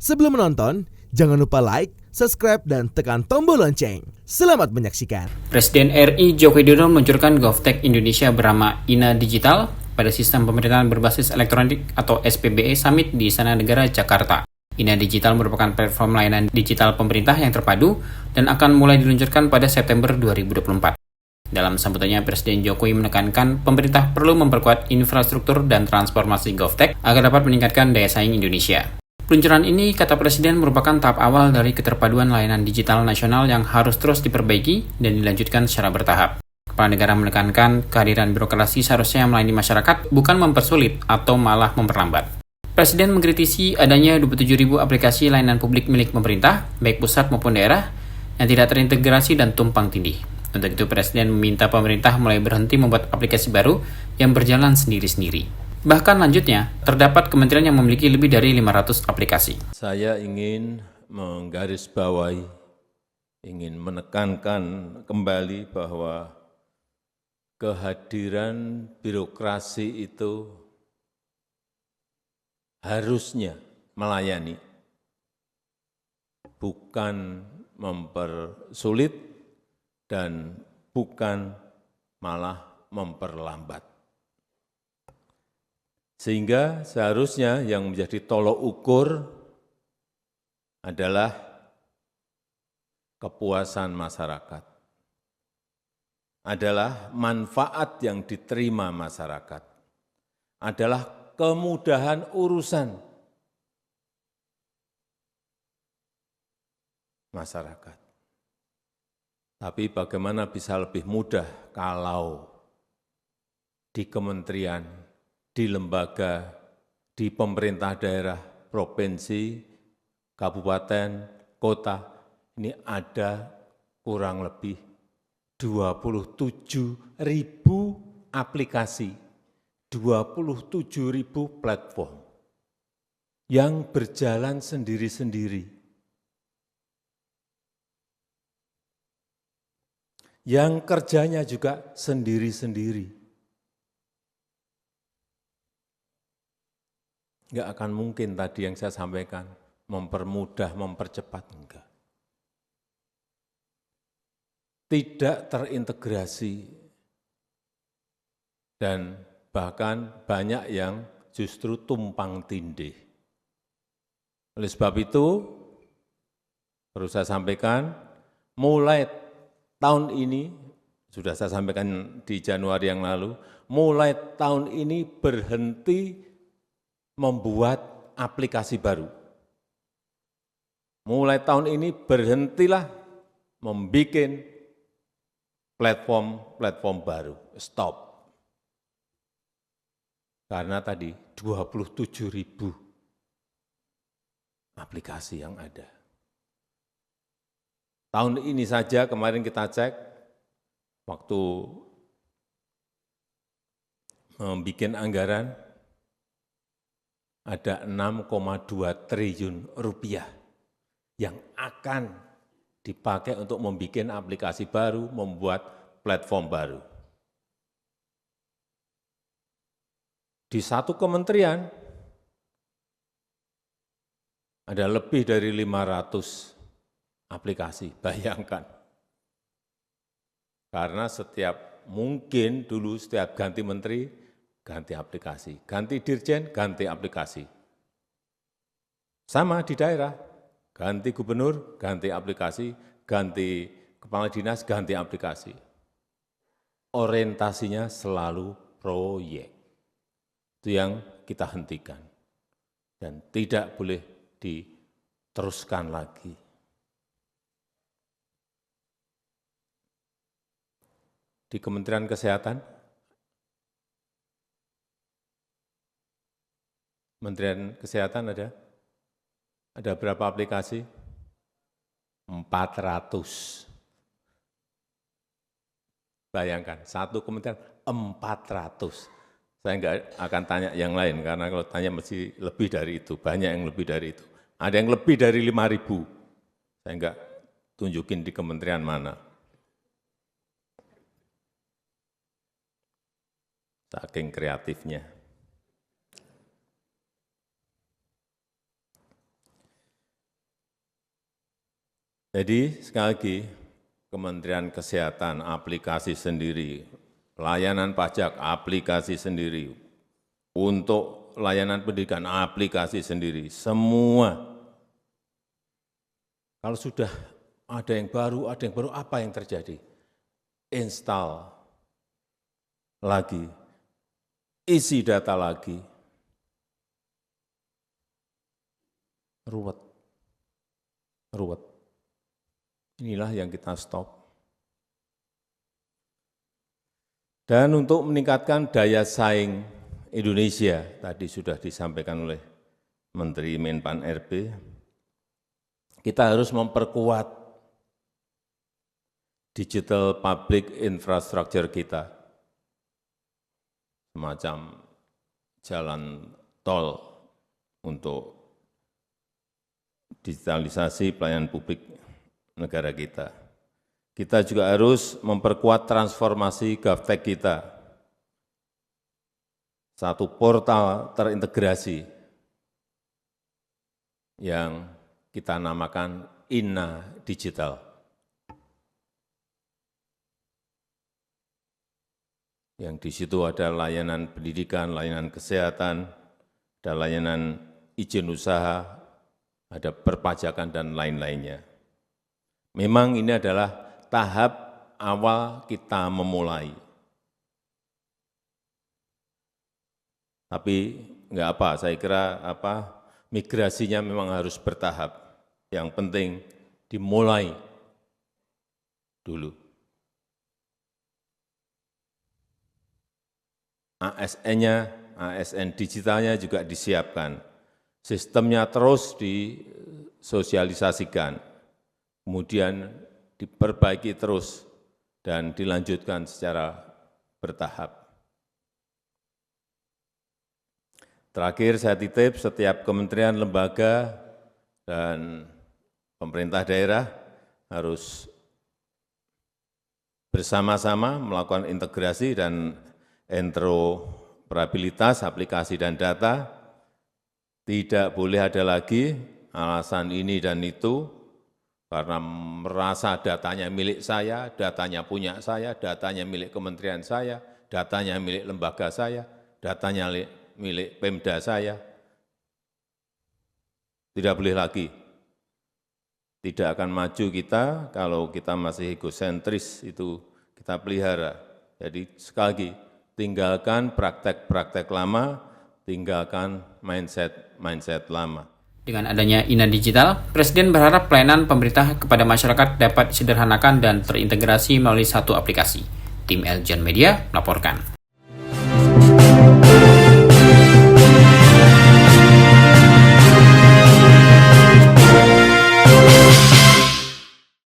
Sebelum menonton, jangan lupa like, subscribe, dan tekan tombol lonceng. Selamat menyaksikan. Presiden RI Joko Widodo meluncurkan GovTech Indonesia bernama INA Digital pada sistem pemerintahan berbasis elektronik atau SPBE Summit di Istana Negara, Jakarta. INA Digital merupakan platform layanan digital pemerintah yang terpadu dan akan mulai diluncurkan pada September 2024. Dalam sambutannya, Presiden Jokowi menekankan pemerintah perlu memperkuat infrastruktur dan transformasi GovTech agar dapat meningkatkan daya saing Indonesia. Peluncuran ini, kata Presiden, merupakan tahap awal dari keterpaduan layanan digital nasional yang harus terus diperbaiki dan dilanjutkan secara bertahap. Kepala negara menekankan kehadiran birokrasi seharusnya melayani masyarakat, bukan mempersulit atau malah memperlambat. Presiden mengkritisi adanya 27.000 aplikasi layanan publik milik pemerintah, baik pusat maupun daerah, yang tidak terintegrasi dan tumpang tindih. Untuk itu, Presiden meminta pemerintah mulai berhenti membuat aplikasi baru yang berjalan sendiri-sendiri. Bahkan lanjutnya, terdapat kementerian yang memiliki lebih dari 500 aplikasi. Saya ingin menggarisbawahi, ingin menekankan kembali bahwa kehadiran birokrasi itu harusnya melayani, bukan mempersulit dan bukan malah memperlambat. Sehingga seharusnya yang menjadi tolok ukur adalah kepuasan masyarakat, adalah manfaat yang diterima masyarakat, adalah kemudahan urusan masyarakat. Tapi bagaimana bisa lebih mudah kalau di kementerian, di lembaga, di pemerintah daerah, provinsi, kabupaten, kota, ini ada kurang lebih 27.000 aplikasi, 27.000 platform yang berjalan sendiri-sendiri. Yang kerjanya juga sendiri-sendiri. Enggak akan mungkin tadi yang saya sampaikan, mempermudah, mempercepat, enggak. Tidak terintegrasi, dan bahkan banyak yang justru tumpang tindih. Oleh sebab itu, perlu saya sampaikan, mulai tahun ini, sudah saya sampaikan di Januari yang lalu, mulai tahun ini berhenti membuat aplikasi baru. Mulai tahun ini berhentilah membuat platform baru. Stop. Karena tadi 27.000 aplikasi yang ada. Tahun ini saja kemarin kita cek, waktu membuat anggaran, ada 6,2 triliun rupiah yang akan dipakai untuk membuat aplikasi baru, membuat platform baru. Di satu kementerian, ada lebih dari 500 aplikasi, bayangkan. Karena mungkin dulu setiap ganti menteri, ganti aplikasi. Ganti dirjen, ganti aplikasi. Sama di daerah, ganti gubernur, ganti aplikasi, ganti kepala dinas, ganti aplikasi. Orientasinya selalu proyek. Itu yang kita hentikan. Dan tidak boleh diteruskan lagi. Di Kementerian Kesehatan, ada berapa aplikasi? 400. Bayangkan, satu kementerian 400. Saya enggak akan tanya yang lain, karena kalau tanya mesti lebih dari itu, banyak yang lebih dari itu. Ada yang lebih dari 5.000. Saya enggak tunjukin di kementerian mana. Saking kreatifnya. Jadi sekali lagi, Kementerian Kesehatan aplikasi sendiri, layanan pajak aplikasi sendiri, untuk layanan pendidikan aplikasi sendiri, semua. Kalau sudah ada yang baru, apa yang terjadi? Install lagi, isi data lagi, ruwet. Inilah yang kita stop. Dan untuk meningkatkan daya saing Indonesia, tadi sudah disampaikan oleh Menteri Menpan RB, kita harus memperkuat digital public infrastructure kita, semacam jalan tol untuk digitalisasi pelayanan publik negara kita. Kita juga harus memperkuat transformasi GovTech kita. Satu portal terintegrasi yang kita namakan INA Digital. Yang di situ ada layanan pendidikan, layanan kesehatan, ada layanan izin usaha, ada perpajakan dan lain-lainnya. Memang ini adalah tahap awal kita memulai. Tapi enggak apa, saya kira migrasinya memang harus bertahap. Yang penting dimulai dulu. ASN-nya, ASN digitalnya juga disiapkan. Sistemnya terus disosialisasikan. Kemudian diperbaiki terus dan dilanjutkan secara bertahap. Terakhir saya titip setiap kementerian, lembaga, dan pemerintah daerah harus bersama-sama melakukan integrasi dan interoperabilitas aplikasi dan data. Tidak boleh ada lagi alasan ini dan itu, karena merasa datanya milik saya, datanya punya saya, datanya milik kementerian saya, datanya milik lembaga saya, datanya milik Pemda saya. Tidak boleh lagi. Tidak akan maju kita kalau kita masih egosentris, itu kita pelihara. Jadi sekali lagi, tinggalkan praktek-praktek lama, tinggalkan mindset lama. Dengan adanya INA Digital, Presiden berharap pelayanan pemerintah kepada masyarakat dapat disederhanakan dan terintegrasi melalui satu aplikasi. Tim Eljon Media melaporkan.